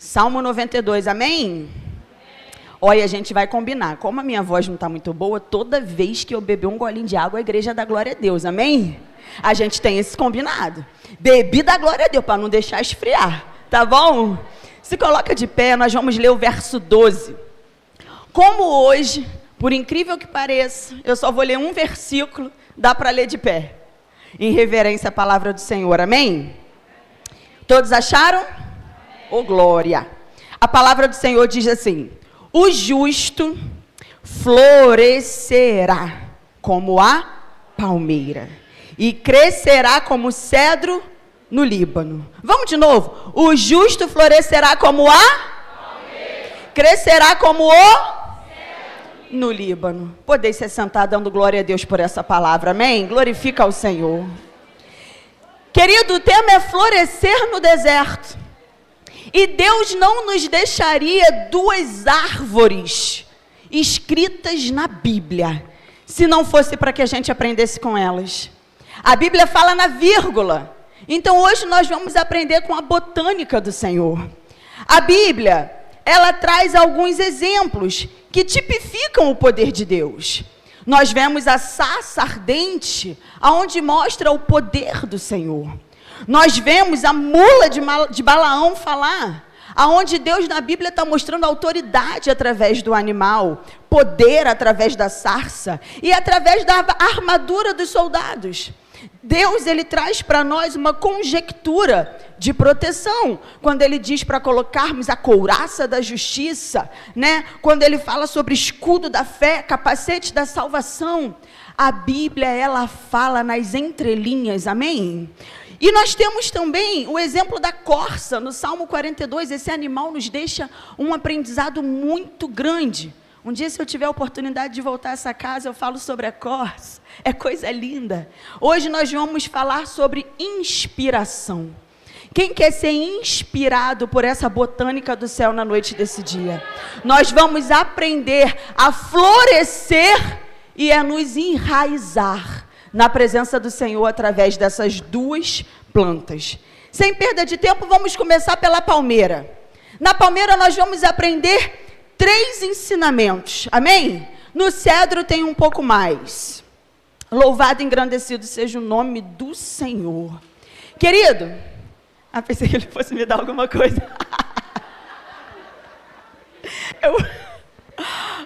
Salmo 92, amém? Olha, a gente vai combinar. Como a minha voz não está muito boa, toda vez que eu beber um golinho de água, a igreja dá glória a Deus, amém? A gente tem esse combinado. Bebi da glória a Deus, para não deixar esfriar, tá bom? Se coloca de pé, nós vamos ler o verso 12. Como hoje, por incrível que pareça, eu só vou ler um versículo, dá para ler de pé. Em reverência à palavra do Senhor, amém? Todos acharam? Ô, glória! A palavra do Senhor diz assim: o justo florescerá como a palmeira e crescerá como cedro no Líbano. Vamos de novo. O justo florescerá como a palmeira, crescerá como o no Líbano. Podeis se sentar dando glória a Deus por essa palavra, amém? Glorifica ao Senhor. Querido, o tema é florescer no deserto. E Deus não nos deixaria duas árvores escritas na Bíblia, se não fosse para que a gente aprendesse com elas. A Bíblia fala na vírgula. Então hoje nós vamos aprender com a botânica do Senhor. A Bíblia, ela traz alguns exemplos que tipificam o poder de Deus. Nós vemos a sarça ardente, aonde mostra o poder do Senhor. Nós vemos a mula de Balaão falar, aonde Deus na Bíblia está mostrando autoridade através do animal, poder através da sarça e através da armadura dos soldados. Deus, ele traz para nós uma conjectura de proteção, quando ele diz para colocarmos a couraça da justiça, né? Quando ele fala sobre escudo da fé, capacete da salvação. A Bíblia, ela fala nas entrelinhas, amém? E nós temos também o exemplo da corça, no Salmo 42, esse animal nos deixa um aprendizado muito grande. Um dia, se eu tiver a oportunidade de voltar a essa casa, eu falo sobre a corça, é coisa linda. Hoje nós vamos falar sobre inspiração. Quem quer ser inspirado por essa botânica do céu na noite desse dia? Nós vamos aprender a florescer e a nos enraizar na presença do Senhor através dessas duas plantas. Sem perda de tempo, vamos começar pela palmeira. Na palmeira nós vamos aprender 3 ensinamentos, amém? No cedro tem um pouco mais. Louvado e engrandecido seja o nome do Senhor. Querido, pensei que ele fosse me dar alguma coisa.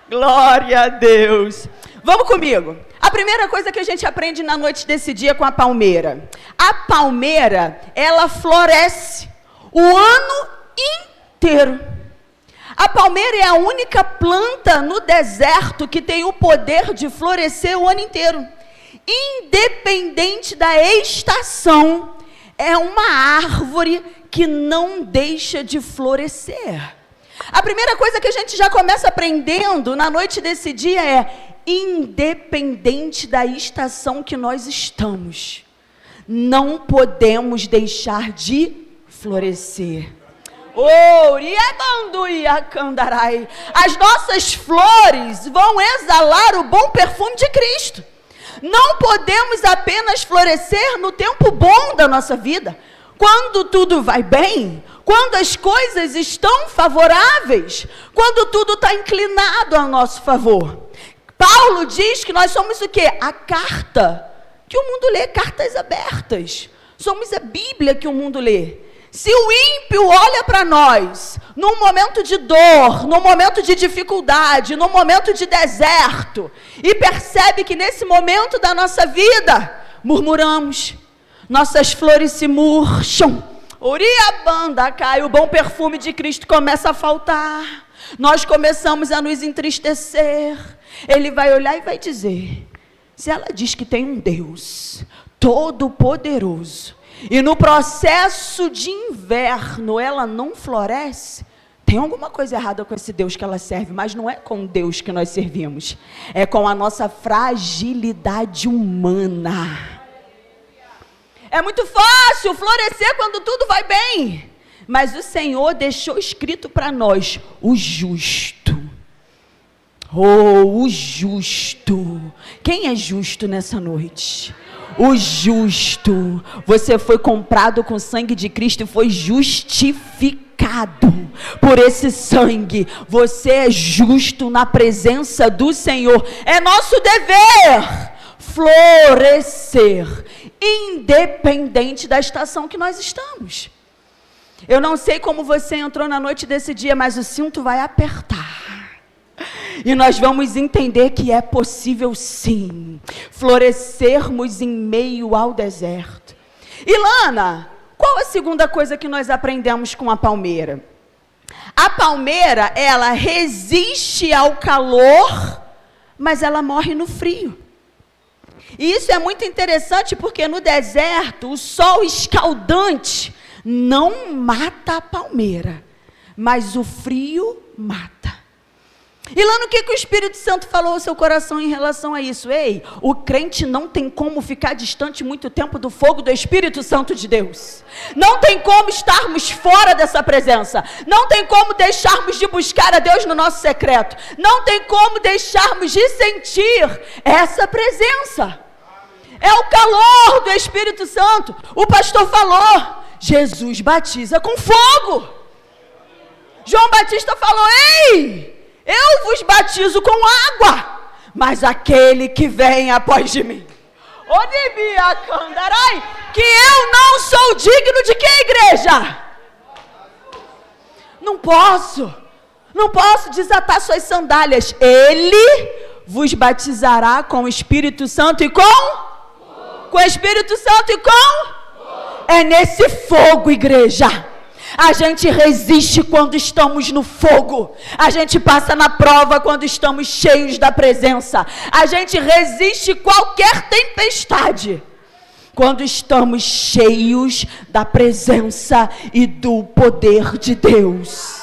Glória a Deus. Vamos comigo. A primeira coisa que a gente aprende na noite desse dia com a palmeira. A palmeira, ela floresce o ano inteiro. A palmeira é a única planta no deserto que tem o poder de florescer o ano inteiro. Independente da estação, é uma árvore que não deixa de florescer. A primeira coisa que a gente já começa aprendendo na noite desse dia é: independente da estação que nós estamos, não podemos deixar de florescer. As nossas flores vão exalar o bom perfume de Cristo. Não podemos apenas florescer no tempo bom da nossa vida, quando tudo vai bem, quando as coisas estão favoráveis, quando tudo está inclinado a nosso favor. Paulo diz que nós somos o quê? A carta que o mundo lê, cartas abertas. Somos a Bíblia que o mundo lê. Se o ímpio olha para nós, num momento de dor, num momento de dificuldade, num momento de deserto, e percebe que nesse momento da nossa vida, murmuramos, nossas flores se murcham, oriabanda cai, o bom perfume de Cristo começa a faltar, nós começamos a nos entristecer. Ele vai olhar e vai dizer: se ela diz que tem um Deus todo-poderoso, e no processo de inverno ela não floresce, tem alguma coisa errada com esse Deus que ela serve, mas não é com o Deus que nós servimos, é com a nossa fragilidade humana. É muito fácil florescer quando tudo vai bem, mas o Senhor deixou escrito para nós: o justo. Oh, o justo. Quem é justo nessa noite? O justo. Você foi comprado com o sangue de Cristo e foi justificado. purificado por esse sangue. Você é justo na presença do Senhor. É nosso dever florescer, independente da estação que nós estamos. Eu não sei como você entrou na noite desse dia, mas o cinto vai apertar. E nós vamos entender que é possível sim, florescermos em meio ao deserto. Ilana, qual a segunda coisa que nós aprendemos com a palmeira? A palmeira, ela resiste ao calor, mas ela morre no frio. E isso é muito interessante porque no deserto, o sol escaldante não mata a palmeira, mas o frio mata. E lá no que o Espírito Santo falou ao seu coração em relação a isso? Ei, o crente não tem como ficar distante muito tempo do fogo do Espírito Santo de Deus. Não tem como estarmos fora dessa presença. Não tem como deixarmos de buscar a Deus no nosso secreto. Não tem como deixarmos de sentir essa presença. É o calor do Espírito Santo. O pastor falou, Jesus batiza com fogo. João Batista falou, ei, eu vos batizo com água, mas aquele que vem após de mim, que eu não sou digno de quê, igreja? Não posso desatar suas sandálias. Ele vos batizará com o Espírito Santo e com o Espírito Santo e com? É nesse fogo, igreja. A gente resiste quando estamos no fogo. A gente passa na prova quando estamos cheios da presença. A gente resiste qualquer tempestade quando estamos cheios da presença e do poder de Deus.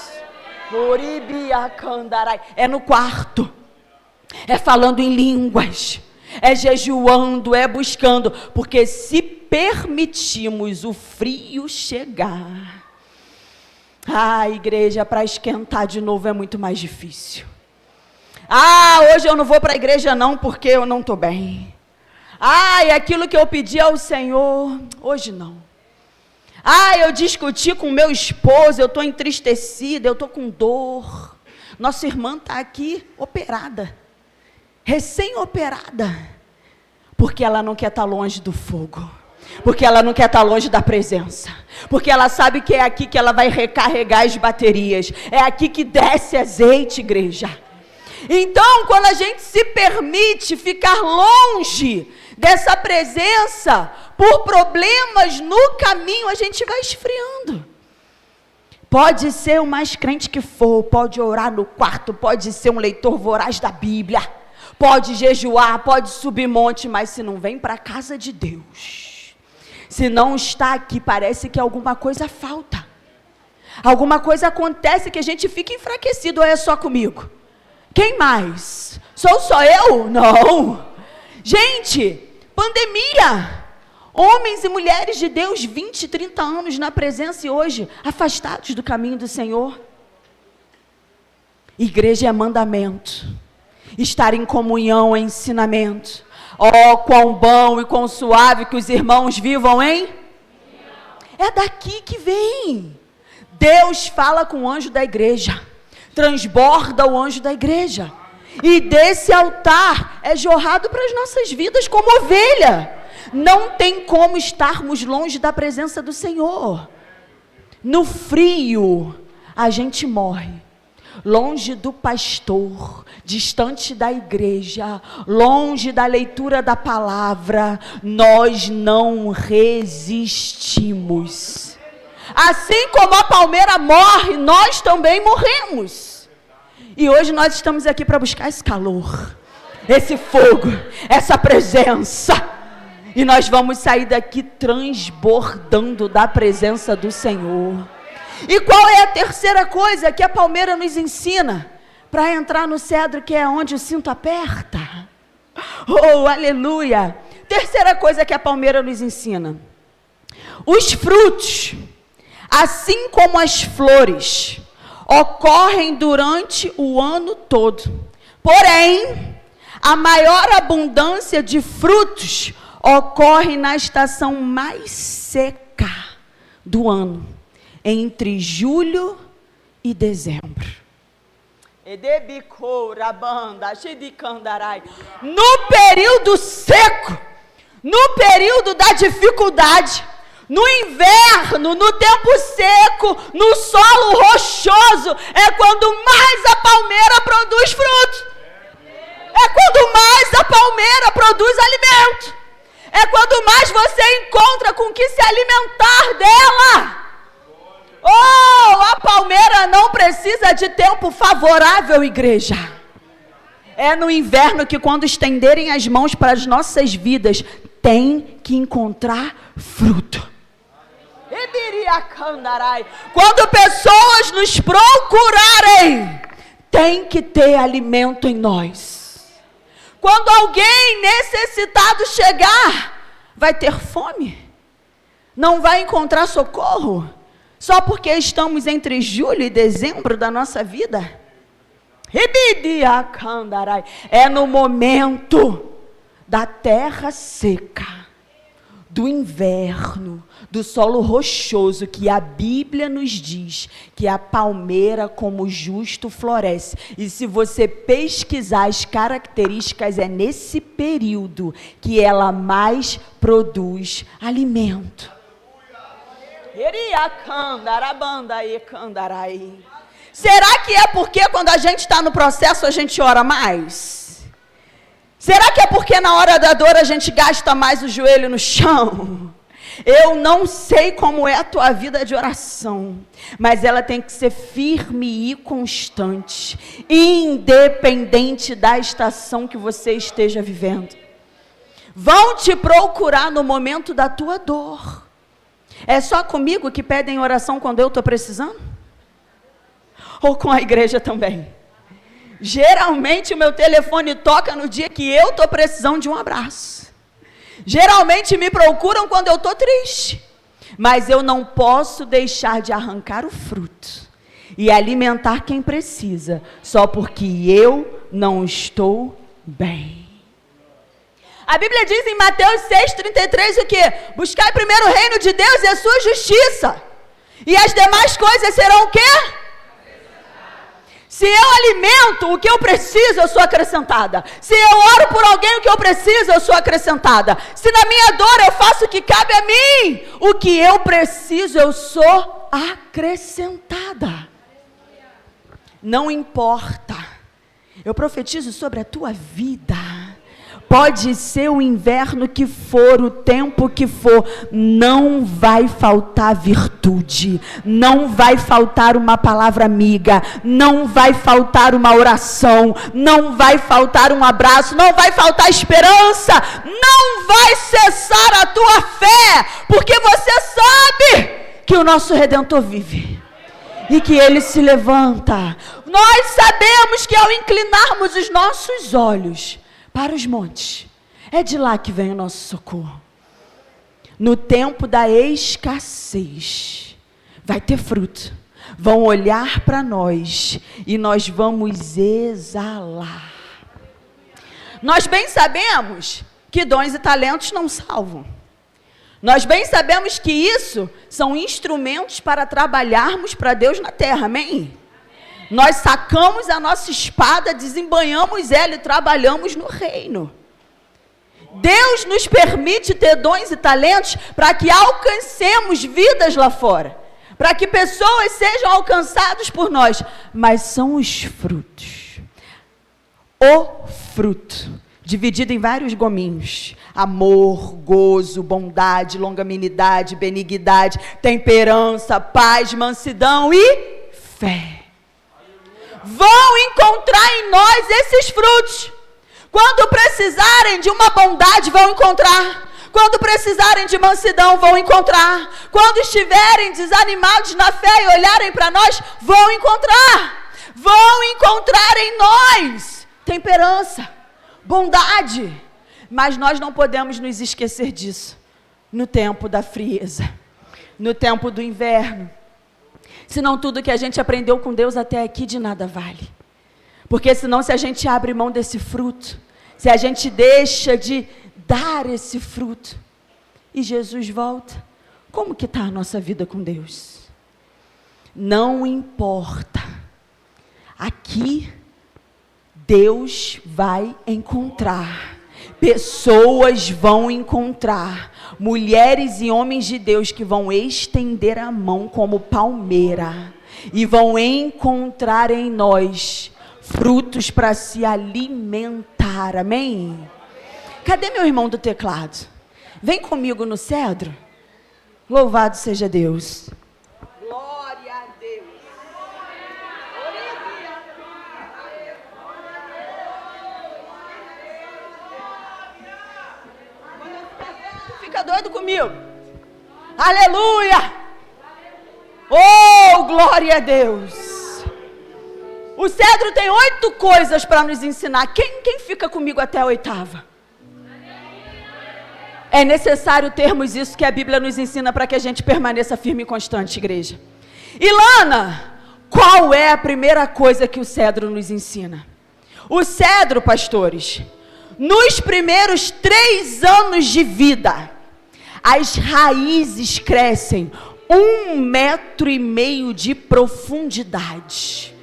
É no quarto. É falando em línguas. É jejuando, é buscando. Porque se permitimos o frio chegar, igreja, para esquentar de novo é muito mais difícil. Hoje eu não vou para a igreja não, porque eu não estou bem. E aquilo que eu pedi ao Senhor, hoje não. Eu discuti com meu esposo, eu estou entristecida, eu estou com dor. Nossa irmã está aqui operada, recém-operada, porque ela não quer estar longe do fogo. Porque ela não quer estar longe da presença. Porque ela sabe que é aqui que ela vai recarregar as baterias. É aqui que desce azeite, igreja. Então, quando a gente se permite ficar longe dessa presença, por problemas no caminho, a gente vai esfriando. Pode ser o mais crente que for, pode orar no quarto, pode ser um leitor voraz da Bíblia, pode jejuar, pode subir monte, mas se não vem para a casa de Deus, se não está aqui, parece que alguma coisa falta. Alguma coisa acontece que a gente fica enfraquecido. Ou é só comigo? Quem mais? Sou só eu? Não. Gente, pandemia. Homens e mulheres de Deus, 20, 30 anos na presença e hoje afastados do caminho do Senhor. Igreja é mandamento. Estar em comunhão é ensinamento. Quão bom e quão suave que os irmãos vivam, hein? É daqui que vem. Deus fala com o anjo da igreja, transborda o anjo da igreja, e desse altar é jorrado para as nossas vidas como ovelha. Não tem como estarmos longe da presença do Senhor. No frio, a gente morre. Longe do pastor, distante da igreja, longe da leitura da palavra, nós não resistimos. Assim como a palmeira morre, nós também morremos. E hoje nós estamos aqui para buscar esse calor, esse fogo, essa presença. E nós vamos sair daqui transbordando da presença do Senhor. E qual é a terceira coisa que a palmeira nos ensina? Para entrar no cedro, que é onde o cinto aperta. Aleluia! Terceira coisa que a palmeira nos ensina. Os frutos, assim como as flores, ocorrem durante o ano todo. Porém, a maior abundância de frutos ocorre na estação mais seca do ano. entre julho e dezembro. No período seco, no período da dificuldade, no inverno, no tempo seco, no solo rochoso, é quando mais a palmeira produz fruto. É quando mais a palmeira produz alimento. É quando mais você encontra com que se alimentar dela. Oh, a palmeira não precisa de tempo favorável, igreja. É no inverno que, quando estenderem as mãos para as nossas vidas, tem que encontrar fruto. Quando pessoas nos procurarem, tem que ter alimento em nós. Quando alguém necessitado chegar, vai ter fome, não vai encontrar socorro, só porque estamos entre julho e dezembro da nossa vida. É no momento da terra seca, do inverno, do solo rochoso, que a Bíblia nos diz que a palmeira como justo floresce. E se você pesquisar as características, é nesse período que ela mais produz alimento. Será que é porque quando a gente está no processo a gente ora mais? Será que é porque na hora da dor a gente gasta mais o joelho no chão? Eu não sei como é a tua vida de oração, mas ela tem que ser firme e constante, independente da estação que você esteja vivendo. Vão te procurar no momento da tua dor. É só comigo que pedem oração quando eu estou precisando? Ou com a igreja também? Geralmente o meu telefone toca no dia que eu estou precisando de um abraço. Geralmente me procuram quando eu estou triste. Mas eu não posso deixar de arrancar o fruto e alimentar quem precisa, só porque eu não estou bem. A Bíblia diz em Mateus 6,33 o quê? Buscai primeiro o reino de Deus e a sua justiça, e as demais coisas serão o quê? Se eu alimento o que eu preciso, eu sou acrescentada. Se eu oro por alguém o que eu preciso, eu sou acrescentada. Se na minha dor eu faço o que cabe a mim, o que eu preciso, eu sou acrescentada. Não importa. Eu profetizo sobre a tua vida. Pode ser o inverno que for, o tempo que for, não vai faltar virtude, não vai faltar uma palavra amiga, não vai faltar uma oração, não vai faltar um abraço, não vai faltar esperança, não vai cessar a tua fé, porque você sabe que o nosso Redentor vive e que Ele se levanta. Nós sabemos que ao inclinarmos os nossos olhos para os montes, é de lá que vem o nosso socorro. No tempo da escassez, vai ter fruto. Vão olhar para nós e nós vamos exalar. Nós bem sabemos que dons e talentos não salvam. Nós bem sabemos que isso são instrumentos para trabalharmos para Deus na terra, amém? Nós sacamos a nossa espada, desembanhamos ela e trabalhamos no reino. Deus nos permite ter dons e talentos para que alcancemos vidas lá fora, para que pessoas sejam alcançadas por nós, mas são os frutos. O fruto, dividido em vários gominhos: amor, gozo, bondade, longanimidade, benignidade, temperança, paz, mansidão e fé. Vão encontrar em nós esses frutos. Quando precisarem de uma bondade, vão encontrar. Quando precisarem de mansidão, vão encontrar. Quando estiverem desanimados na fé e olharem para nós, vão encontrar. Vão encontrar em nós temperança, bondade. Mas nós não podemos nos esquecer disso no tempo da frieza, no tempo do inverno. Senão tudo que a gente aprendeu com Deus até aqui de nada vale. Porque senão, se a gente abre mão desse fruto, se a gente deixa de dar esse fruto, e Jesus volta, como que está a nossa vida com Deus? Não importa. Aqui, Deus vai encontrar. Pessoas vão encontrar. Mulheres e homens de Deus que vão estender a mão como palmeira. E vão encontrar em nós frutos para se alimentar. Amém? Cadê meu irmão do teclado? Vem comigo no cedro. Louvado seja Deus. Glória a Deus. Fica doido comigo. Aleluia. Oh, glória a Deus. O cedro tem 8 coisas para nos ensinar. Quem fica comigo até a 8ª? É necessário termos isso que a Bíblia nos ensina para que a gente permaneça firme e constante, igreja. Ilana, qual é a primeira coisa que o cedro nos ensina? O cedro, pastores, nos primeiros 3 anos de vida, as raízes crescem 1,5 metro de profundidade.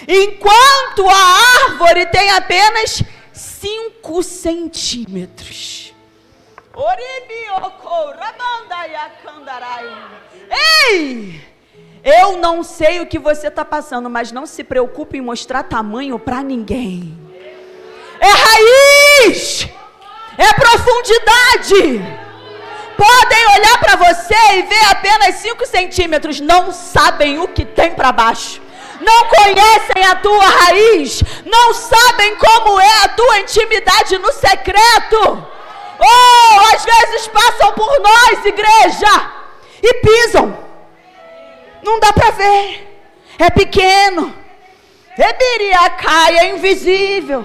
Enquanto a árvore tem apenas 5 centímetros. Ei! Eu não sei o que você está passando, mas não se preocupe em mostrar tamanho para ninguém. É raiz! É profundidade! Podem olhar para você e ver apenas 5 centímetros, não sabem o que tem para baixo. Não conhecem a tua raiz, não sabem como é a tua intimidade no secreto. Oh, às vezes passam por nós, igreja, e pisam. Não dá para ver. É pequeno. Eberiacai é invisível.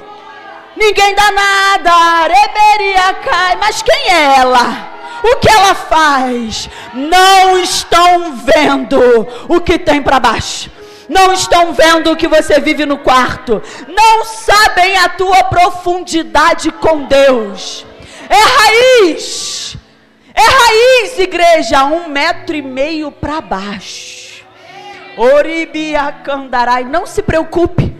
Ninguém dá nada. Eberiacai. Mas quem é ela? O que ela faz? Não estão vendo o que tem para baixo. Não estão vendo o que você vive no quarto. Não sabem a tua profundidade com Deus. É raiz. É raiz, igreja. 1,5 metro para baixo. Oribiacandarai. Não se preocupe.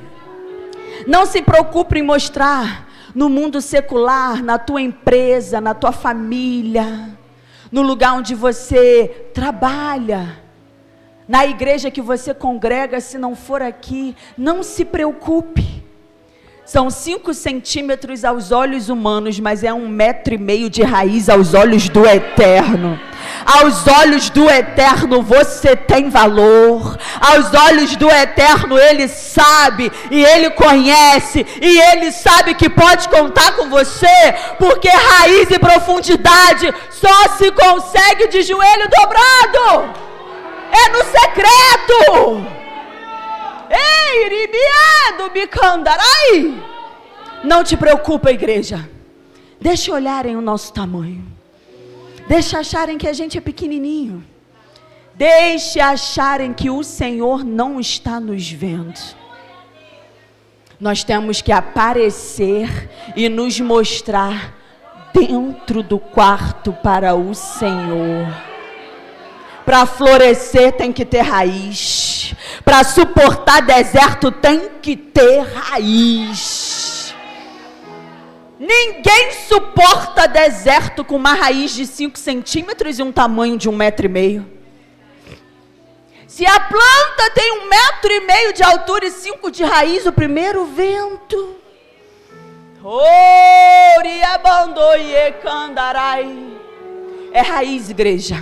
Não se preocupe em mostrar no mundo secular, na tua empresa, na tua família, no lugar onde você trabalha, na igreja que você congrega, se não for aqui. Não se preocupe. São 5 centímetros aos olhos humanos, mas é 1,5 metro de raiz aos olhos do Eterno. Aos olhos do Eterno você tem valor. Aos olhos do Eterno Ele sabe e Ele conhece e Ele sabe que pode contar com você, porque raiz e profundidade só se consegue de joelho dobrado. É no secreto. Ei, ribiado, bicandarai. Não te preocupa, igreja. Deixa olharem o nosso tamanho. Deixa acharem que a gente é pequenininho. Deixe acharem que o Senhor não está nos vendo. Nós temos que aparecer e nos mostrar dentro do quarto para o Senhor. Para florescer tem que ter raiz. Para suportar deserto tem que ter raiz. Ninguém suporta deserto com uma raiz de 5 centímetros e um tamanho de 1,5 metro. Se a planta tem 1,5 metro de altura e 5 de raiz, o primeiro vento. É raiz, igreja.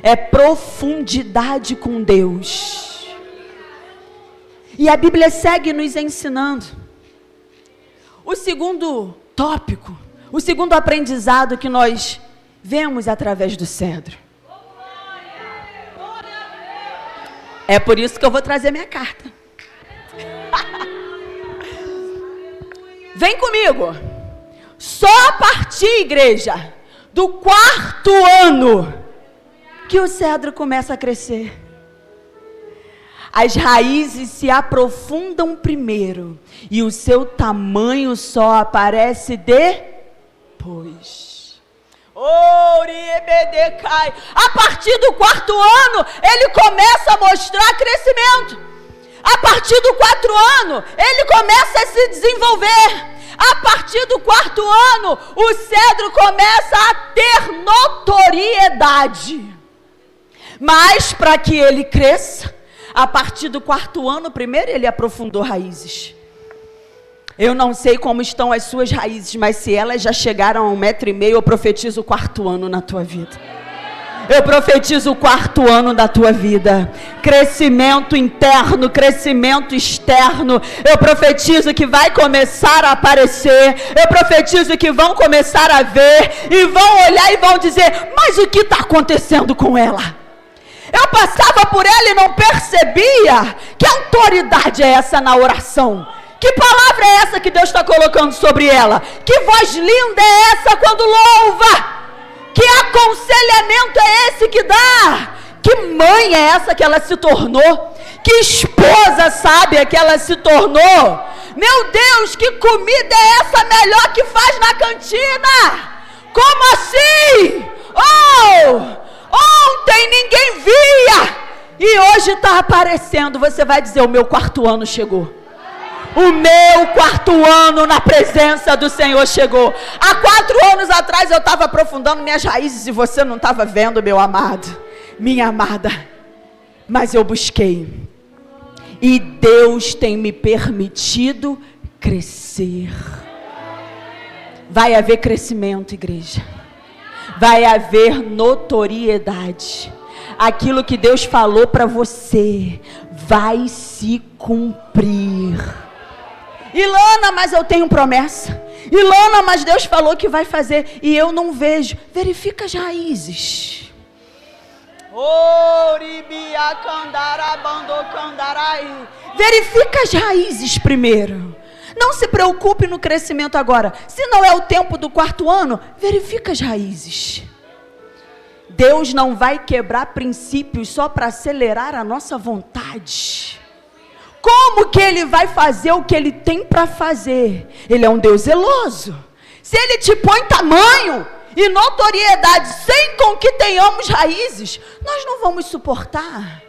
É profundidade com Deus. E a Bíblia segue nos ensinando. O segundo tópico, o segundo aprendizado que nós vemos através do cedro. É por isso que eu vou trazer minha carta. Vem comigo. Só a partir, igreja, do 4º ano que o cedro começa a crescer. As raízes se aprofundam primeiro e o seu tamanho só aparece depois. A partir do 4º ano, ele começa a mostrar crescimento. A partir do 4º ano, ele começa a se desenvolver. A partir do 4º ano, o cedro começa a ter notoriedade. Mas para que ele cresça, a partir do 4º ano, primeiro ele aprofundou raízes. Eu não sei como estão as suas raízes, mas se elas já chegaram a 1,5 m, eu profetizo o 4º ano na tua vida. Eu profetizo o 4º ano da tua vida. Crescimento interno, crescimento externo. Eu profetizo que vai começar a aparecer. Eu profetizo que vão começar a ver. E vão olhar e vão dizer: mas o que está acontecendo com ela? Eu passava por ela e não percebia. Que autoridade é essa na oração? Que palavra é essa que Deus está colocando sobre ela? Que voz linda é essa quando louva? Que aconselhamento é esse que dá? Que mãe é essa que ela se tornou? Que esposa sábia que ela se tornou? Meu Deus, que comida é essa melhor que faz na cantina? Como assim? Ontem ninguém via e hoje está aparecendo. Você vai dizer: o meu 4º ano chegou. O meu 4º ano na presença do Senhor chegou. Há 4 anos atrás eu estava aprofundando minhas raízes e você não estava vendo, meu amado, minha amada. Mas eu busquei. E Deus tem me permitido crescer. Vai haver crescimento, igreja. Vai haver notoriedade. Aquilo que Deus falou para você vai se cumprir. Ilana, mas eu tenho promessa. Ilana, mas Deus falou que vai fazer e eu não vejo. Verifica as raízes. Verifica as raízes primeiro. Não se preocupe no crescimento agora. Se não é o tempo do 4º ano, verifica as raízes. Deus não vai quebrar princípios só para acelerar a nossa vontade. Como que Ele vai fazer o que Ele tem para fazer? Ele é um Deus zeloso. Se Ele te põe tamanho e notoriedade sem com que tenhamos raízes, nós não vamos suportar.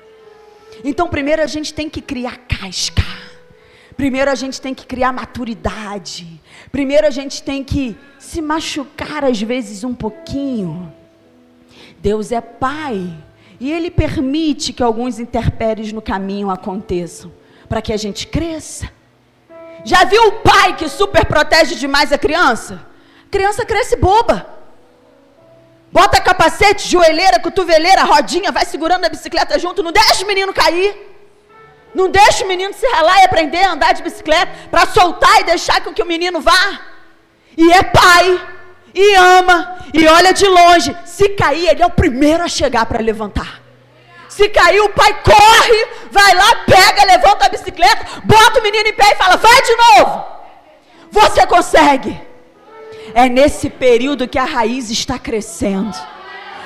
Então primeiro a gente tem que criar casca. Primeiro a gente tem que criar maturidade. Primeiro a gente tem que se machucar às vezes um pouquinho. Deus é Pai e Ele permite que alguns intempéries no caminho aconteçam, para que a gente cresça. Já viu o pai que super protege demais a criança? A criança cresce boba. Bota capacete, joelheira, cotoveleira, rodinha, vai segurando a bicicleta junto, não deixa o menino cair. Não deixa o menino se ralar e aprender a andar de bicicleta, para soltar e deixar que o menino vá. E é pai, e ama, e olha de longe. Se cair, ele é o primeiro a chegar para levantar. Se cair, o pai corre, vai lá, pega, levanta a bicicleta, bota o menino em pé e fala: vai de novo. Você consegue. É nesse período que a raiz está crescendo.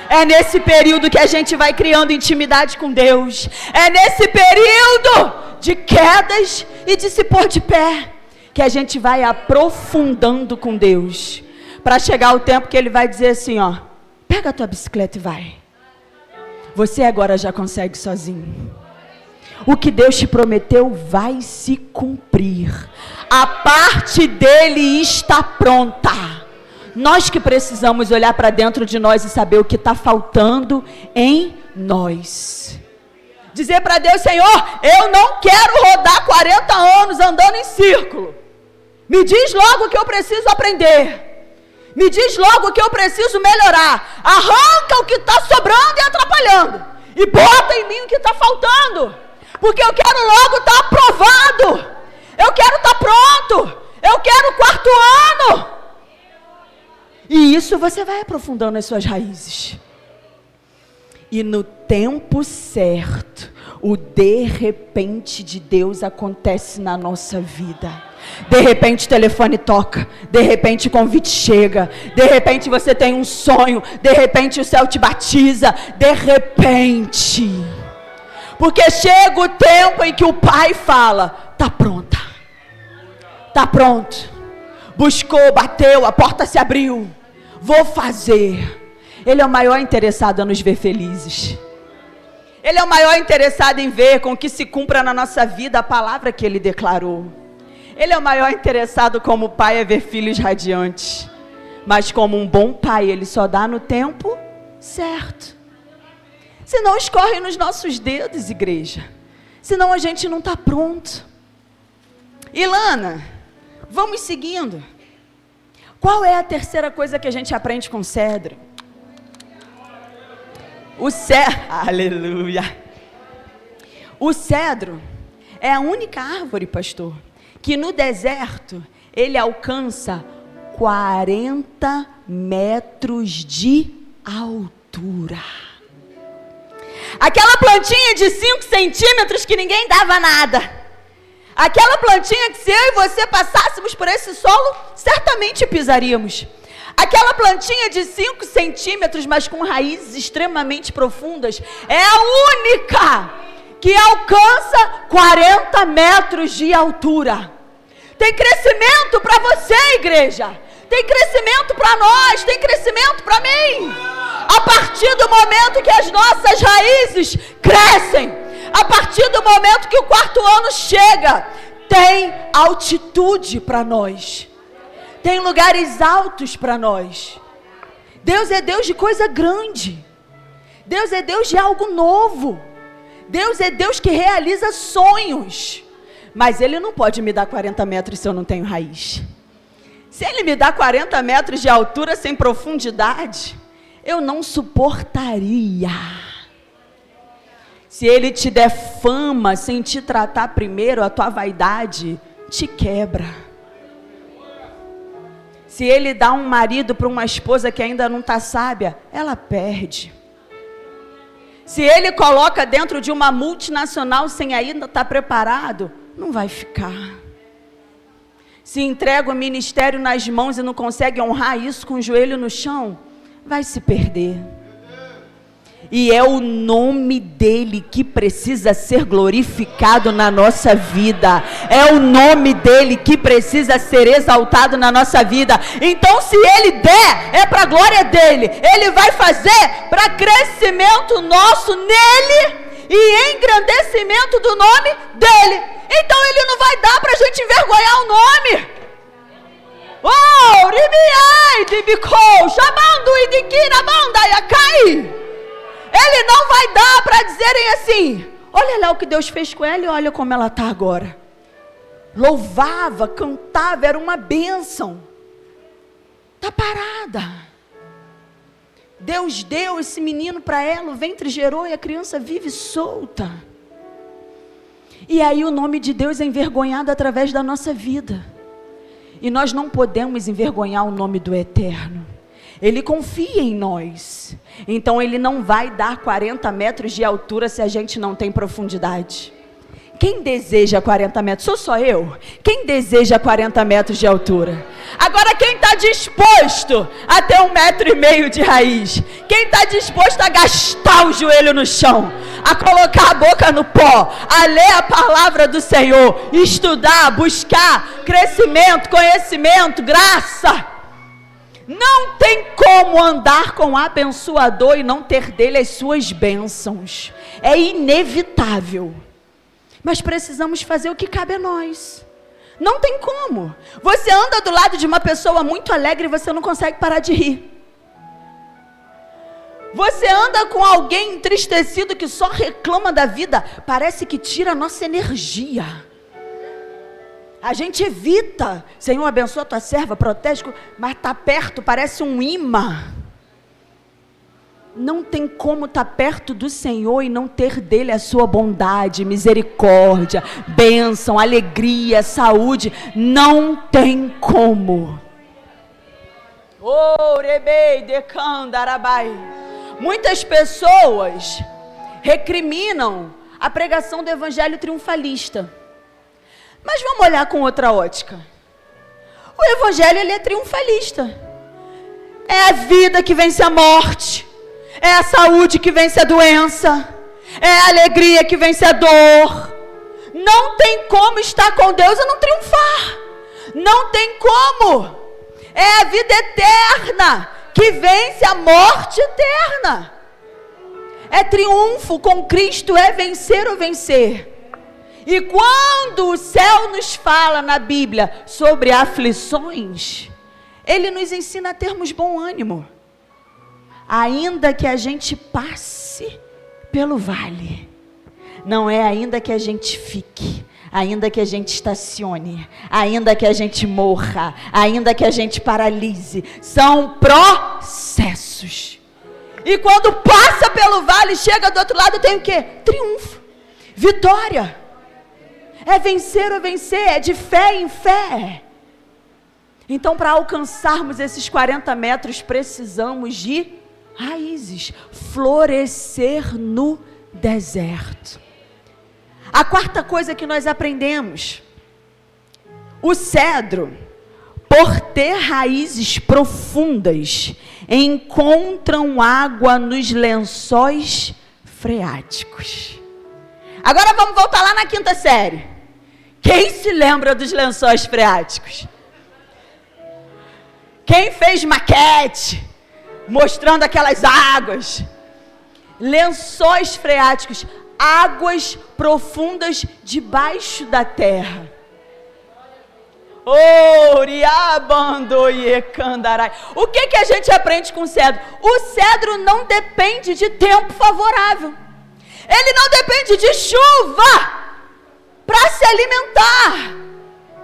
É nesse período que a gente vai criando intimidade com Deus. É nesse período de quedas e de se pôr de pé que a gente vai aprofundando com Deus. Para chegar o tempo que Ele vai dizer assim: ó, pega a tua bicicleta e vai. Você agora já consegue sozinho. O que Deus te prometeu vai se cumprir. A parte dele está pronta. Nós que precisamos olhar para dentro de nós e saber o que está faltando em nós. Dizer para Deus: Senhor, eu não quero rodar 40 anos andando em círculo. Me diz logo o que eu preciso aprender. Me diz logo o que eu preciso melhorar. Arranca o que está sobrando e atrapalhando. E bota em mim o que está faltando. Porque eu quero logo estar aprovado. Eu quero estar pronto. Eu quero o 4º ano. E isso você vai aprofundando as suas raízes. E no tempo certo, o de repente de Deus acontece na nossa vida. De repente o telefone toca, de repente o convite chega, de repente você tem um sonho, de repente o céu te batiza, de repente. Porque chega o tempo em que o pai fala: tá pronta, tá pronto. Buscou, bateu, a porta se abriu. vou fazer. Ele é o maior interessado a nos ver felizes. Ele é o maior interessado em ver com que se cumpra na nossa vida a palavra que Ele declarou. Ele é o maior interessado como pai a ver filhos radiantes. Mas como um bom pai, Ele só dá no tempo certo. Senão escorre nos nossos dedos, igreja. Senão a gente não está pronto. Ilana, vamos seguindo. Qual é a terceira coisa que a gente aprende com cedro? Aleluia. O cedro é a única árvore, pastor, que no deserto ele alcança 40 metros de altura. Aquela plantinha de 5 centímetros que ninguém dava nada. Aquela plantinha que se eu e você passássemos por esse solo, certamente pisaríamos. Aquela plantinha de 5 centímetros, mas com raízes extremamente profundas, é a única que alcança 40 metros de altura. Tem crescimento para você, igreja. Tem crescimento para nós, tem crescimento para mim. A partir do momento que as nossas raízes crescem, a partir do momento que o 4º ano chega, tem altitude para nós. Tem lugares altos para nós. Deus é Deus de coisa grande. Deus é Deus de algo novo. Deus é Deus que realiza sonhos. Mas Ele não pode me dar 40 metros se eu não tenho raiz. Se Ele me dá 40 metros de altura sem profundidade, eu não suportaria. Se Ele te der fama sem te tratar primeiro, a tua vaidade te quebra. Se Ele dá um marido para uma esposa que ainda não está sábia, ela perde. Se Ele coloca dentro de uma multinacional sem ainda estar preparado, não vai ficar. Se entrega o ministério nas mãos e não consegue honrar isso com o joelho no chão, vai se perder. E é o nome dEle que precisa ser glorificado na nossa vida. É o nome dEle que precisa ser exaltado na nossa vida. Então, se Ele der, é para a glória dEle. Ele vai fazer para crescimento nosso nele e engrandecimento do nome dEle. Então, Ele não vai dar para a gente envergonhar o nome. Oh, rimiai de bicou, chamando e de quirabanda yacai. Ele não vai dar para dizerem assim: olha lá o que Deus fez com ela e olha como ela está agora. Louvava, cantava, era uma bênção. Está parada. Deus deu esse menino para ela, o ventre gerou e a criança vive solta. E aí o nome de Deus é envergonhado através da nossa vida. E nós não podemos envergonhar o nome do Eterno. Ele confia em nós. Então Ele não vai dar 40 metros de altura se a gente não tem profundidade. Quem deseja 40 metros? Sou só eu? Quem deseja 40 metros de altura? Agora quem está disposto a ter 1,5 metro de raiz? Quem está disposto a gastar o joelho no chão? A colocar a boca no pó? A ler a palavra do Senhor? Estudar, buscar crescimento, conhecimento, graça? Não tem como andar com o abençoador e não ter dele as suas bênçãos. É inevitável. Mas precisamos fazer o que cabe a nós. Não tem como. Você anda do lado de uma pessoa muito alegre e você não consegue parar de rir. Você anda com alguém entristecido que só reclama da vida, parece que tira a nossa energia. A gente evita. Senhor, abençoa a tua serva, protege, mas está perto, parece um imã. Não tem como estar perto do Senhor e não ter dele a sua bondade, misericórdia, bênção, alegria, saúde. Não tem como. Muitas pessoas recriminam a pregação do evangelho triunfalista. Mas vamos olhar com outra ótica. O evangelho, ele é triunfalista. É a vida que vence a morte. É a saúde que vence a doença. É a alegria que vence a dor. Não tem como estar com Deus e não triunfar. Não tem como. É a vida eterna que vence a morte eterna. É triunfo com Cristo, é vencer ou vencer. E quando o céu nos fala na Bíblia sobre aflições, ele nos ensina a termos bom ânimo. Ainda que a gente passe pelo vale, não é ainda que a gente fique, ainda que a gente estacione, ainda que a gente morra, ainda que a gente paralise, são processos. E quando passa pelo vale, chega do outro lado, tem o quê? Triunfo, vitória. É vencer ou vencer, é de fé em fé. Então, para alcançarmos esses 40 metros, precisamos de raízes, florescer no deserto. A quarta coisa que nós aprendemos: o cedro, por ter raízes profundas, encontram água nos lençóis freáticos. Agora vamos voltar lá na quinta série. Quem se lembra dos lençóis freáticos? Quem fez maquete mostrando aquelas águas? Lençóis freáticos, águas profundas debaixo da terra. O que a gente aprende com o cedro? O cedro não depende de tempo favorável. Ele não depende de chuva para se alimentar.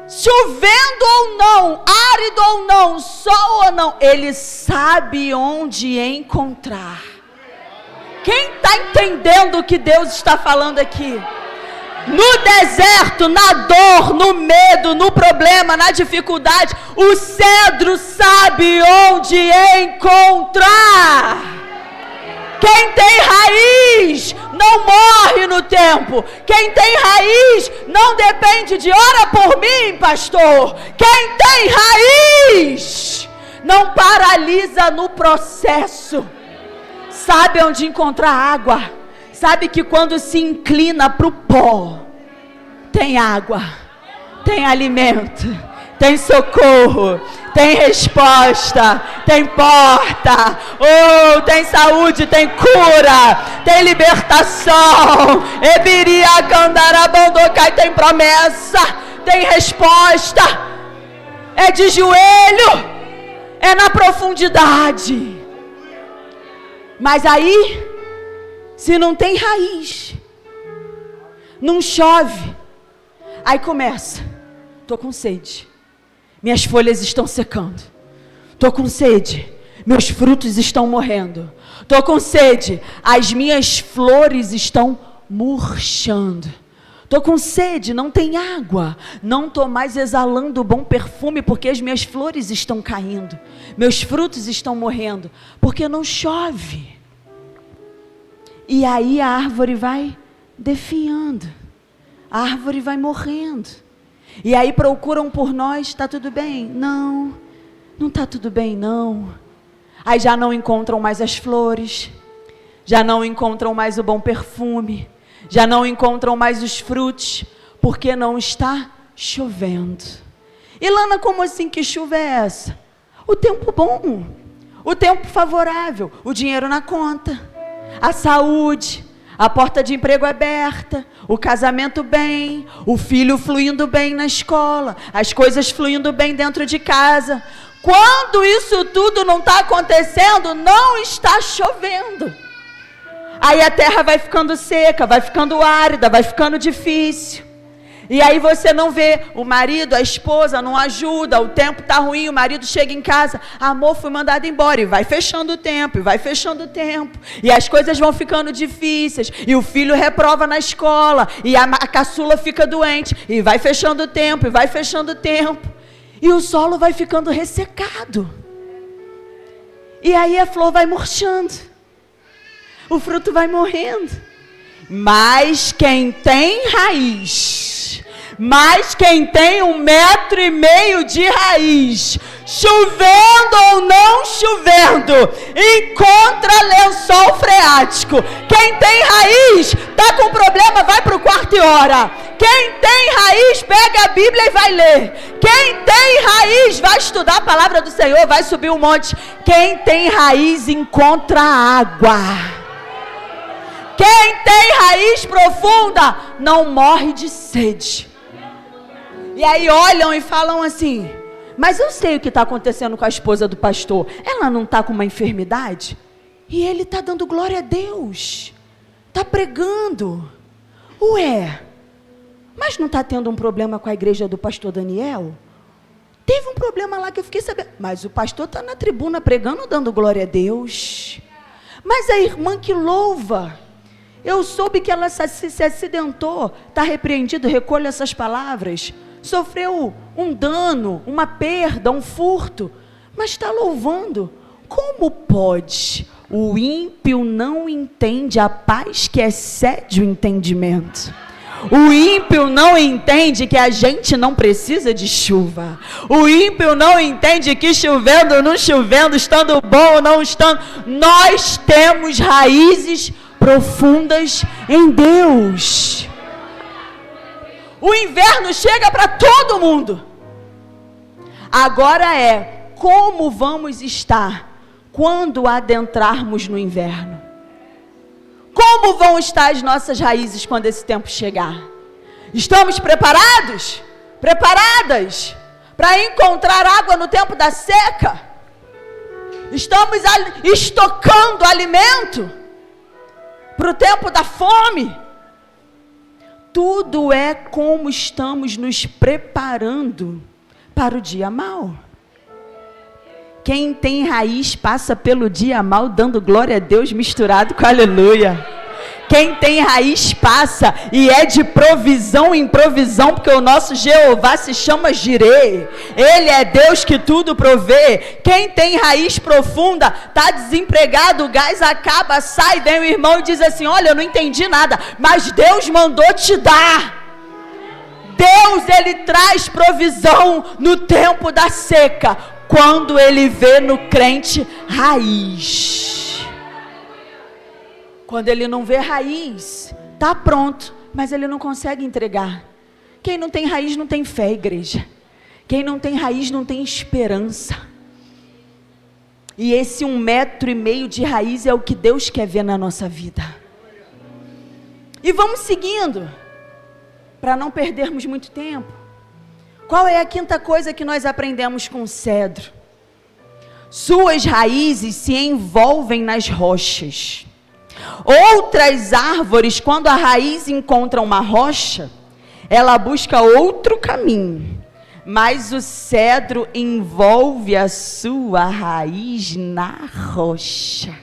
Chovendo ou não, árido ou não, sol ou não, ele sabe onde encontrar. Quem está entendendo o que Deus está falando aqui? No deserto, na dor, no medo, no problema, na dificuldade, o cedro sabe onde encontrar. Quem tem raiz não morre no tempo. Quem tem raiz não depende de ora por mim, pastor. Quem tem raiz não paralisa no processo. Sabe onde encontrar água. Sabe que quando se inclina para o pó, tem água, tem alimento, tem socorro, tem resposta, tem porta, tem saúde, tem cura, tem libertação, tem promessa, tem resposta, é de joelho, é na profundidade. Mas aí, se não tem raiz, não chove, aí começa, estou com sede. Minhas folhas estão secando. Estou com sede. Meus frutos estão morrendo. Estou com sede. As minhas flores estão murchando. Estou com sede, não tem água. Não estou mais exalando bom perfume porque as minhas flores estão caindo. Meus frutos estão morrendo porque não chove. E aí a árvore vai definhando. A árvore vai morrendo. E aí procuram por nós, está tudo bem? Não, não está tudo bem não. Aí já não encontram mais as flores, já não encontram mais o bom perfume, já não encontram mais os frutos, porque não está chovendo. E Lana, como assim que chuva é essa? O tempo bom, o tempo favorável, o dinheiro na conta, a saúde, a porta de emprego aberta, o casamento bem, o filho fluindo bem na escola, as coisas fluindo bem dentro de casa. Quando isso tudo não está acontecendo, não está chovendo. Aí a terra vai ficando seca, vai ficando árida, vai ficando difícil. E aí você não vê o marido, a esposa não ajuda, o tempo está ruim, o marido chega em casa, amor, fui mandado embora, e vai fechando o tempo, e vai fechando o tempo, e as coisas vão ficando difíceis, e o filho reprova na escola, e a caçula fica doente, e vai fechando o tempo, e vai fechando o tempo, e o solo vai ficando ressecado, e aí a flor vai murchando, o fruto vai morrendo. Mas quem tem raiz, mas quem tem 1,5 metro de raiz, chovendo ou não chovendo, encontra lençol freático. Quem tem raiz, está com problema, vai para o quarto e ora. Quem tem raiz, raiz, pega a Bíblia e vai ler. Quem tem raiz vai estudar a palavra do Senhor, vai subir um monte. Quem tem raiz encontra água. Quem tem raiz profunda não morre de sede. E aí olham e falam assim: mas eu sei o que está acontecendo com a esposa do pastor. Ela não está com uma enfermidade? E ele está dando glória a Deus. Está pregando. Ué, mas não está tendo um problema com a igreja do pastor Daniel? Teve um problema lá que eu fiquei sabendo. Mas o pastor está na tribuna pregando, dando glória a Deus. Mas a irmã que louva, eu soube que ela se acidentou. Está repreendido, recolho essas palavras. Sofreu um dano, uma perda, um furto, mas está louvando. Como pode? O ímpio não entende a paz que excede o entendimento. O ímpio não entende que a gente não precisa de chuva. O ímpio não entende que chovendo ou não chovendo, estando bom ou não estando, nós temos raízes profundas em Deus. O inverno chega para todo mundo. Agora é, como vamos estar quando adentrarmos no inverno? Como vão estar as nossas raízes quando esse tempo chegar? Estamos preparados? Preparadas? Para encontrar água no tempo da seca? Estamos estocando alimento para o tempo da fome? Tudo é como estamos nos preparando para o dia mau. Quem tem raiz passa pelo dia mau dando glória a Deus misturado com aleluia. Quem tem raiz passa e é de provisão em provisão, porque o nosso Jeová se chama Jireh. Ele é Deus que tudo provê. Quem tem raiz profunda, está desempregado, o gás acaba, sai, vem o irmão e diz assim: olha, eu não entendi nada, mas Deus mandou te dar. Deus, Ele traz provisão no tempo da seca, quando Ele vê no crente raiz. Quando ele não vê raiz, está pronto, mas ele não consegue entregar. Quem não tem raiz não tem fé, igreja. Quem não tem raiz não tem esperança. E esse 1,5 metro de raiz é o que Deus quer ver na nossa vida. E vamos seguindo, para não perdermos muito tempo. Qual é a quinta coisa que nós aprendemos com o cedro? Suas raízes se envolvem nas rochas. Outras árvores, quando a raiz encontra uma rocha, ela busca outro caminho, mas o cedro envolve a sua raiz na rocha.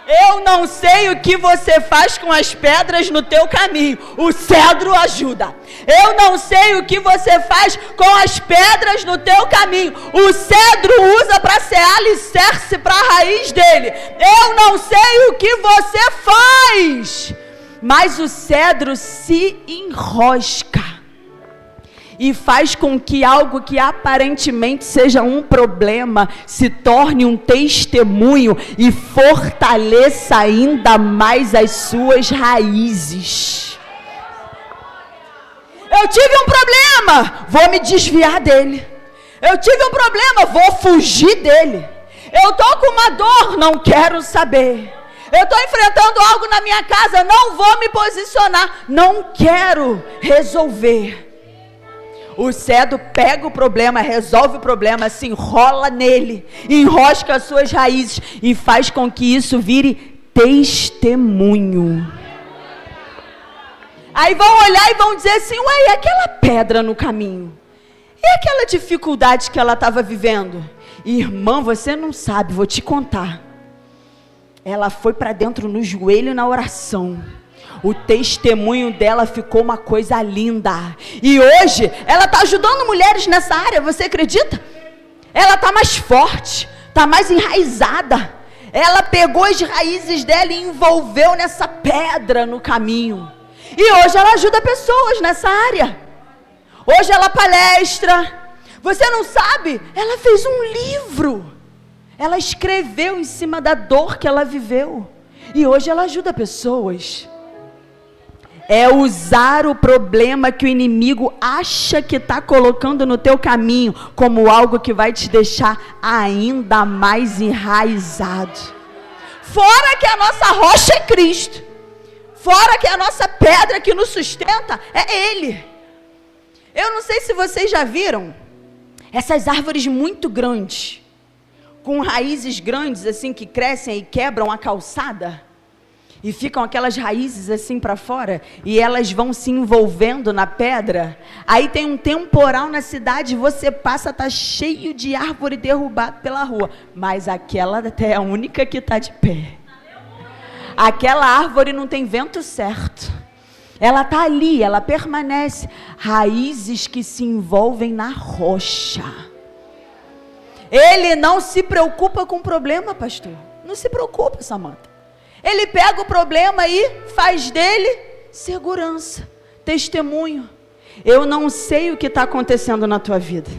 Eu não sei o que você faz com as pedras no teu caminho, o cedro ajuda. Eu não sei o que você faz com as pedras no teu caminho, o cedro usa para ser alicerce para a raiz dele. Eu não sei o que você faz, mas o cedro se enrosca e faz com que algo que aparentemente seja um problema se torne um testemunho e fortaleça ainda mais as suas raízes. Eu tive um problema, vou me desviar dele. Eu tive um problema, vou fugir dele. Eu estou com uma dor, não quero saber. Eu estou enfrentando algo na minha casa, não vou me posicionar, não quero resolver. O cedro pega o problema, resolve o problema, se enrola nele, enrosca as suas raízes e faz com que isso vire testemunho. Aí vão olhar e vão dizer assim: ué, e aquela pedra no caminho? E aquela dificuldade que ela estava vivendo? Irmã, você não sabe, vou te contar. Ela foi para dentro no joelho na oração. O testemunho dela ficou uma coisa linda. E hoje, ela está ajudando mulheres nessa área, você acredita? Ela está mais forte, está mais enraizada. Ela pegou as raízes dela e envolveu nessa pedra no caminho. E hoje ela ajuda pessoas nessa área. Hoje ela palestra. Você não sabe? Ela fez um livro. Ela escreveu em cima da dor que ela viveu. E hoje ela ajuda pessoas. É usar o problema que o inimigo acha que está colocando no teu caminho como algo que vai te deixar ainda mais enraizado. Fora que a nossa rocha é Cristo. Fora que a nossa pedra que nos sustenta é Ele. Eu não sei se vocês já viram essas árvores muito grandes, com raízes grandes assim que crescem e quebram a calçada. E ficam aquelas raízes assim para fora, e elas vão se envolvendo na pedra. Aí tem um temporal na cidade, você passa, tá cheio de árvore derrubada pela rua. Mas aquela até é a única que está de pé. Aquela árvore não tem vento certo. Ela está ali, ela permanece. Raízes que se envolvem na rocha. Ele não se preocupa com o problema, pastor. Não se preocupa, Samanta. Ele pega o problema e faz dele segurança, testemunho. Eu não sei o que está acontecendo na tua vida.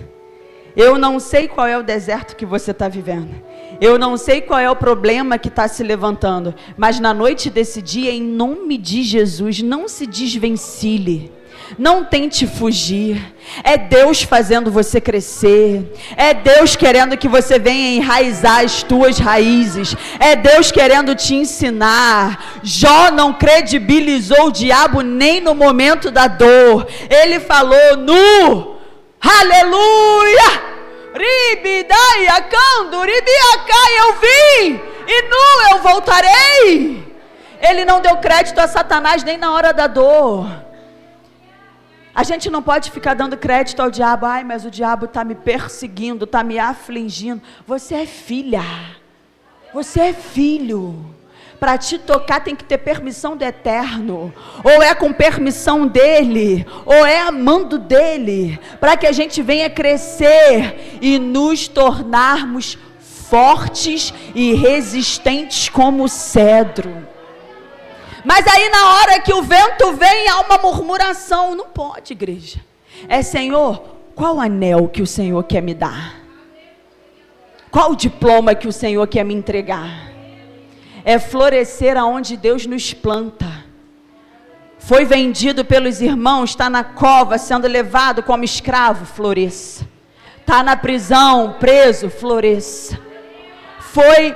Eu não sei qual é o deserto que você está vivendo. Eu não sei qual é o problema que está se levantando. Mas na noite desse dia, em nome de Jesus, não se desvencilhe. Não tente fugir. É Deus fazendo você crescer. É Deus querendo que você venha enraizar as tuas raízes. É Deus querendo te ensinar. Jó não credibilizou o diabo nem no momento da dor. Ele falou nu. Aleluia! Ribidaia, cando, ribiacai, eu vim. E nu eu voltarei. Ele não deu crédito a Satanás nem na hora da dor. A gente não pode ficar dando crédito ao diabo. Ai, mas o diabo está me perseguindo, está me afligindo. Você é filha. Você é filho. Para te tocar tem que ter permissão do Eterno. Ou é com permissão dEle, ou é amando dEle. Para que a gente venha crescer e nos tornarmos fortes e resistentes como o cedro. Mas aí na hora que o vento vem, há uma murmuração. Não pode, igreja. É, Senhor, qual anel que o Senhor quer me dar? Qual o diploma que o Senhor quer me entregar? É florescer aonde Deus nos planta. Foi vendido pelos irmãos, está na cova sendo levado como escravo, floresça. Está na prisão, preso, floresça. Foi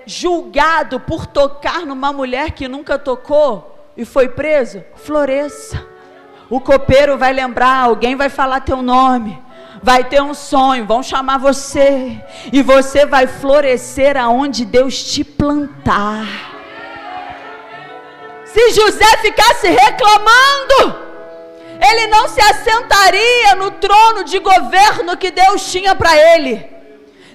julgado por tocar numa mulher que nunca tocou e foi preso, floresça. O copeiro vai lembrar, alguém vai falar teu nome, vai ter um sonho, vão chamar você, e você vai florescer aonde Deus te plantar. Se José ficasse reclamando, ele não se assentaria no trono de governo que Deus tinha para ele.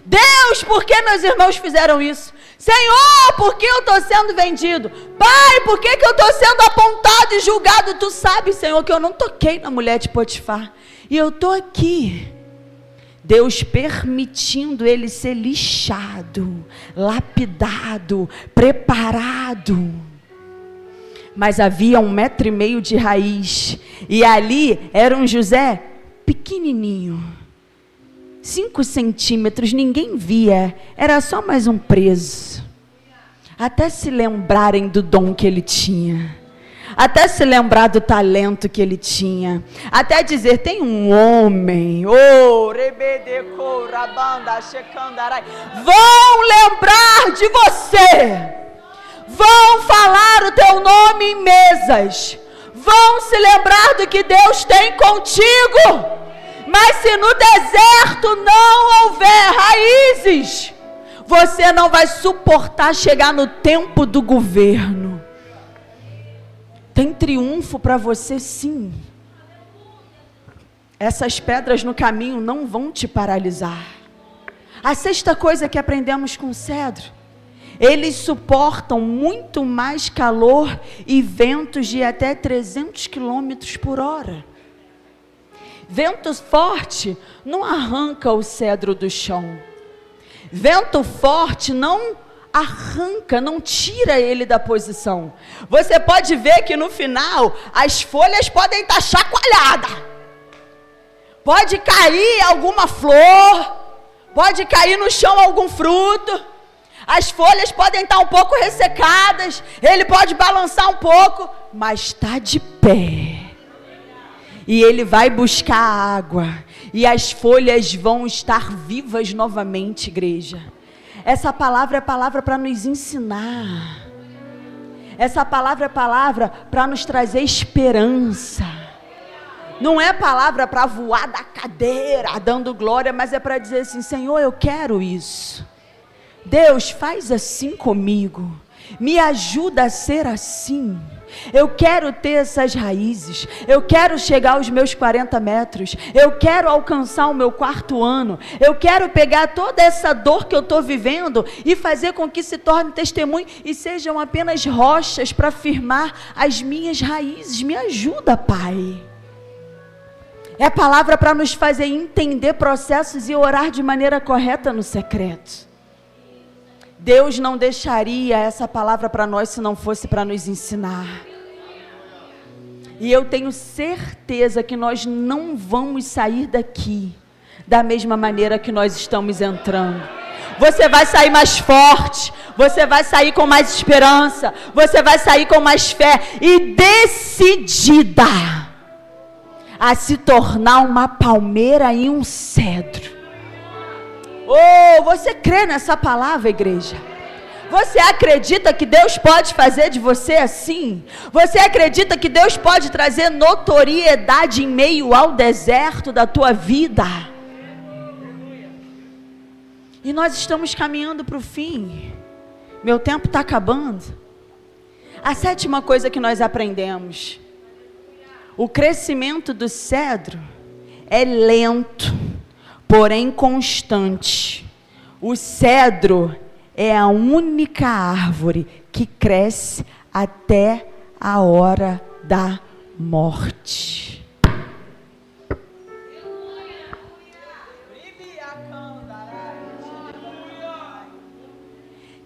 Deus, por que meus irmãos fizeram isso? Senhor, por que eu estou sendo vendido? Pai, por que eu estou sendo apontado e julgado? Tu sabes, Senhor, que eu não toquei na mulher de Potifar. E eu estou aqui. Deus permitindo ele ser lixado, lapidado, preparado. Mas havia 1,5 metro de raiz. E ali era um José pequenininho. 5 centímetros, ninguém via, era só mais um preso. Até se lembrarem do dom que ele tinha, até se lembrar do talento que ele tinha, até dizer, tem um homem, vão lembrar de você, vão falar o teu nome em mesas, vão se lembrar do que Deus tem contigo. Mas se no deserto não houver raízes, você não vai suportar chegar no tempo do governo. Tem triunfo para você, sim. Essas pedras no caminho não vão te paralisar. A 6ª coisa que aprendemos com o cedro: eles suportam muito mais calor e ventos de até 300 km por hora. Vento forte não arranca o cedro do chão. Vento forte não arranca, não tira ele da posição. Você pode ver que no final as folhas podem estar chacoalhadas. Pode cair alguma flor, pode cair no chão algum fruto. As folhas podem estar um pouco ressecadas, ele pode balançar um pouco, mas está de pé. E ele vai buscar água, e as folhas vão estar vivas novamente, igreja. Essa palavra é palavra para nos ensinar. Essa palavra é palavra para nos trazer esperança. Não é palavra para voar da cadeira, dando glória, mas é para dizer assim: Senhor, eu quero isso. Deus, faz assim comigo. Me ajuda a ser assim. Eu quero ter essas raízes. Eu quero chegar aos meus 40 metros. Eu quero alcançar o meu 4º ano. Eu quero pegar toda essa dor que eu estou vivendo e fazer com que se torne testemunho e sejam apenas rochas para firmar as minhas raízes. Me ajuda, Pai. É palavra para nos fazer entender processos e orar de maneira correta no secreto. Deus não deixaria essa palavra para nós se não fosse para nos ensinar. E eu tenho certeza que nós não vamos sair daqui da mesma maneira que nós estamos entrando. Você vai sair mais forte, você vai sair com mais esperança, você vai sair com mais fé e decidida a se tornar uma palmeira e um cedro. Oh, você crê nessa palavra, igreja? Você acredita que Deus pode fazer de você assim? Você acredita que Deus pode trazer notoriedade em meio ao deserto da tua vida? E nós estamos caminhando para o fim. Meu tempo está acabando. A 7ª coisa que nós aprendemos: o crescimento do cedro é lento, porém constante. O cedro é a única árvore que cresce até a hora da morte.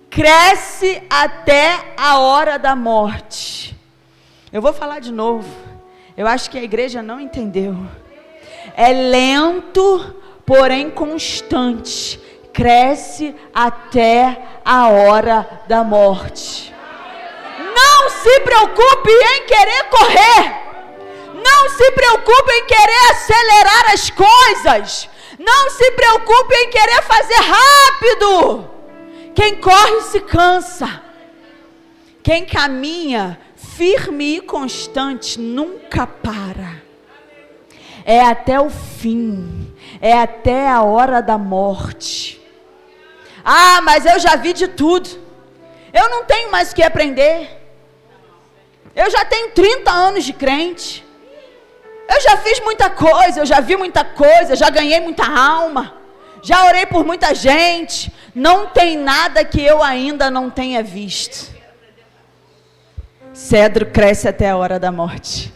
Cresce até a hora da morte. Eu vou falar de novo. Eu acho que a igreja não entendeu. É lento, porém constante. Cresce até a hora da morte. Não se preocupe em querer correr. Não se preocupe em querer acelerar as coisas. Não se preocupe em querer fazer rápido. Quem corre se cansa. Quem caminha firme e constante nunca para. É até o fim. É até a hora da morte. Ah, mas eu já vi de tudo. Eu não tenho mais o que aprender. Eu já tenho 30 anos de crente. Eu já fiz muita coisa, eu já vi muita coisa, já ganhei muita alma. Já orei por muita gente. Não tem nada que eu ainda não tenha visto. Cedro cresce até a hora da morte.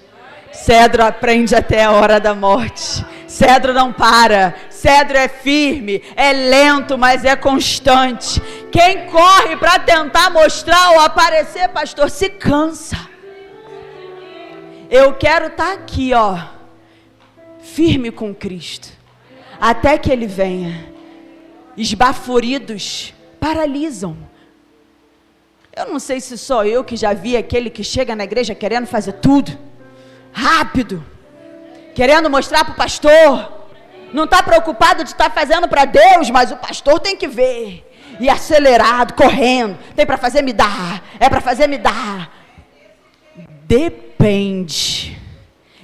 Cedro aprende até a hora da morte. Cedro não para. Cedro é firme, é lento, mas é constante. Quem corre para tentar mostrar ou aparecer, pastor, se cansa. Eu quero estar aqui, ó, firme com Cristo, até que Ele venha. Esbaforidos paralisam. Eu não sei se sou eu que já vi aquele que chega na igreja querendo fazer tudo rápido, querendo mostrar para o pastor, não está preocupado de estar fazendo para Deus, mas o pastor tem que ver, e acelerado, correndo, tem para fazer, me dá, é para fazer, me dá. Depende.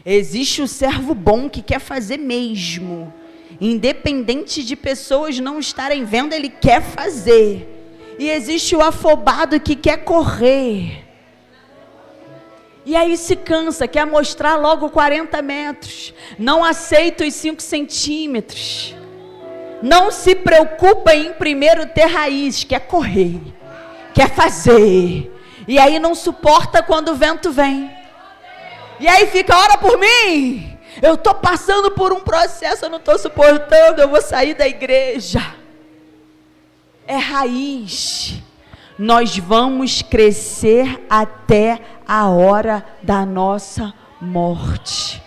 Existe o servo bom que quer fazer mesmo, independente de pessoas não estarem vendo, ele quer fazer. E existe o afobado que quer correr. E aí se cansa, quer mostrar logo 40 metros. Não aceita os 5 centímetros. Não se preocupa em primeiro ter raiz, quer correr, quer fazer. E aí não suporta quando o vento vem. E aí fica, ora por mim. Eu estou passando por um processo, eu não estou suportando, eu vou sair da igreja. É raiz. Nós vamos crescer até a hora da nossa morte.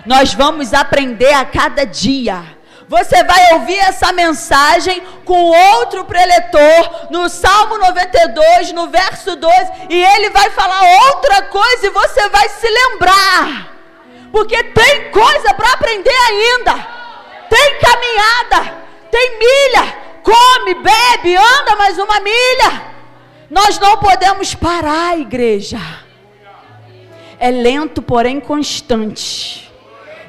Nós vamos aprender a cada dia. Você vai ouvir essa mensagem com outro preletor, no Salmo 92, no verso 12, e ele vai falar outra coisa e você vai se lembrar. Porque tem coisa para aprender ainda. Tem caminhada, tem milha. Come, bebe, anda mais uma milha. Nós não podemos parar, igreja. É lento, porém constante.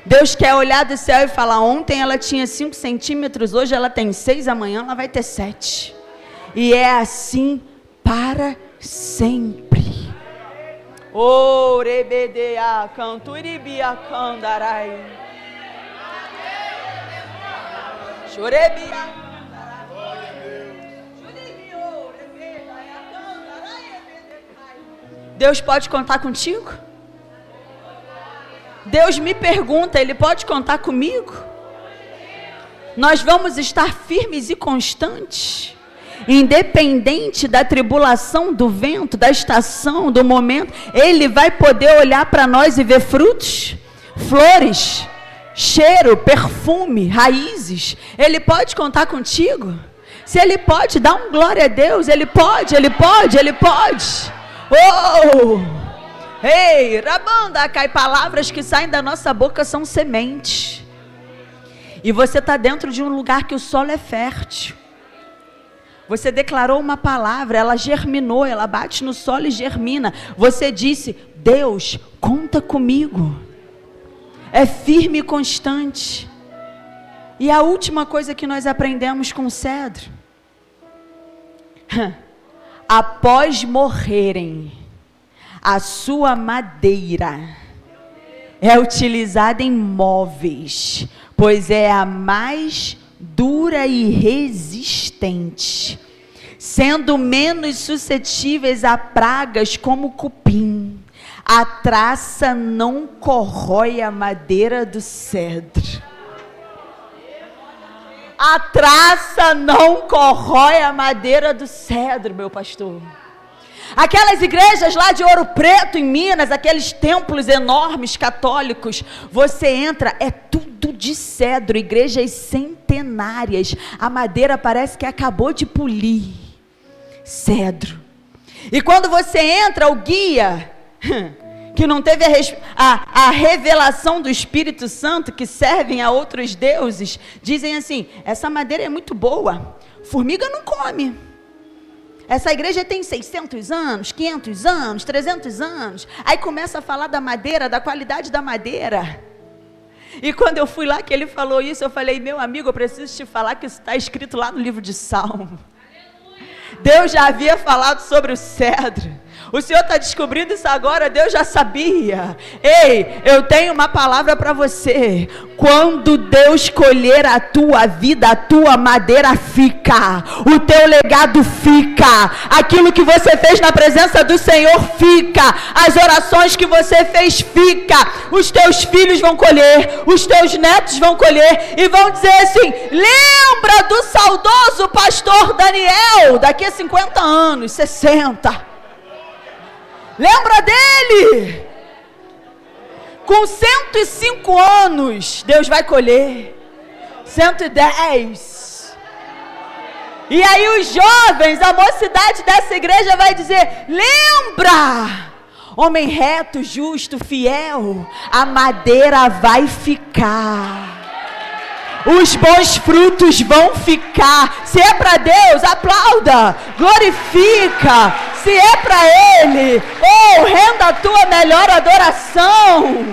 Deus quer olhar do céu e falar: ontem ela tinha 5 centímetros, hoje ela tem 6, amanhã ela vai ter 7. E é assim para sempre. Oh, rebedea, canturibia, candarai. Chorebia. Deus pode contar contigo? Deus me pergunta, Ele pode contar comigo? Nós vamos estar firmes e constantes, independente da tribulação, do vento, da estação, do momento. Ele vai poder olhar para nós e ver frutos, flores, cheiro, perfume, raízes. Ele pode contar contigo? Se Ele pode, dá um glória a Deus. Ele pode, Ele pode, Ele pode. Oh! Ei, rabanda, cai, palavras que saem da nossa boca são sementes. E você está dentro de um lugar que o solo é fértil. Você declarou uma palavra, ela germinou, ela bate no solo e germina. Você disse: Deus, conta comigo. É firme e constante. E a última coisa que nós aprendemos com o cedro: após morrerem, a sua madeira é utilizada em móveis, pois é a mais dura e resistente, sendo menos suscetíveis a pragas como o cupim. A traça não corrói a madeira do cedro. A traça não corrói a madeira do cedro, meu pastor. Aquelas igrejas lá de Ouro Preto, em Minas, aqueles templos enormes católicos, você entra, é tudo de cedro, igrejas centenárias, a madeira parece que acabou de polir, cedro. E quando você entra, o guia, que não teve a revelação do Espírito Santo, que servem a outros deuses, dizem assim: essa madeira é muito boa, formiga não come. Essa igreja tem 600 anos, 500 anos, 300 anos. Aí começa a falar da madeira, da qualidade da madeira. E quando eu fui lá que ele falou isso, eu falei: meu amigo, eu preciso te falar que isso está escrito lá no livro de Salmo. Deus já havia falado sobre o cedro. O Senhor está descobrindo isso agora, Deus já sabia. Ei, eu tenho uma palavra para você. Quando Deus colher a tua vida, a tua madeira fica, o teu legado fica, aquilo que você fez na presença do Senhor fica, as orações que você fez fica, os teus filhos vão colher, os teus netos vão colher e vão dizer assim: lembra do saudoso pastor Daniel, daqui a 50 anos, 60, lembra dele? Com 105 anos, Deus vai colher. 110. E aí os jovens, a mocidade dessa igreja vai dizer: lembra, homem reto, justo, fiel, a madeira vai ficar. Os bons frutos vão ficar. Se é para Deus, aplauda, glorifica. Se é para Ele, renda a tua melhor adoração.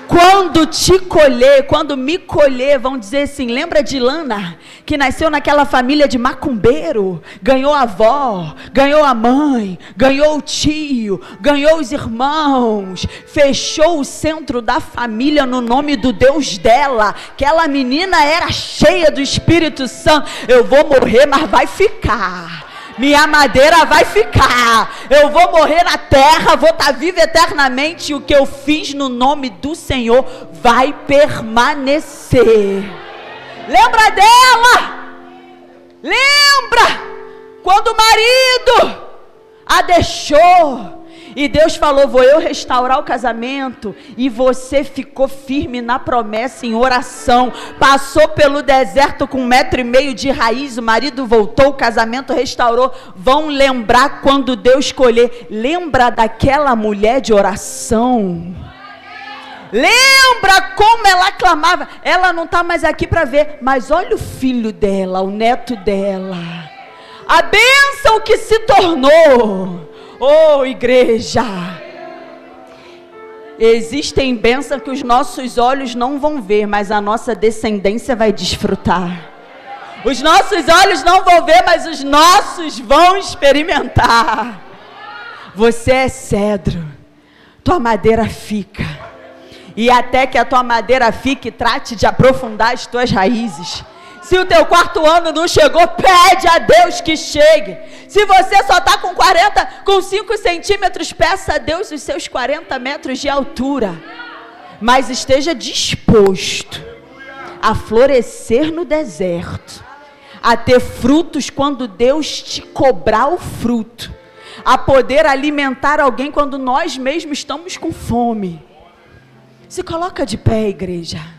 Quando te colher, quando me colher, vão dizer assim: lembra de Lana, que nasceu naquela família de macumbeiro, ganhou a avó, ganhou a mãe, ganhou o tio, ganhou os irmãos, fechou o centro da família no nome do Deus dela. Aquela menina era cheia do Espírito Santo. Eu vou morrer, mas vai ficar. Minha madeira vai ficar. Eu vou morrer na terra, vou estar viva eternamente. E o que eu fiz no nome do Senhor vai permanecer. Lembra dela? Lembra quando o marido a deixou E Deus falou, vou eu restaurar o casamento. E você ficou firme na promessa, em oração. Passou pelo deserto com 1,5 metro de raiz. O marido voltou, o casamento restaurou. Vão lembrar quando Deus escolher. Lembra daquela mulher de oração. Lembra como ela clamava. Ela não está mais aqui para ver. Mas olha o filho dela, o neto dela. A bênção que se tornou. Oh, igreja, existem bênçãos que os nossos olhos não vão ver, mas a nossa descendência vai desfrutar. Os nossos olhos não vão ver, mas os nossos vão experimentar. Você é cedro, tua madeira fica. E até que a tua madeira fique, trate de aprofundar as tuas raízes. Se o teu 4º ano não chegou, pede a Deus que chegue. Se você só está com 5 centímetros, peça a Deus os seus 40 metros de altura. Mas esteja disposto a florescer no deserto, a ter frutos quando Deus te cobrar o fruto, a poder alimentar alguém quando nós mesmos estamos com fome. Se coloca de pé, igreja.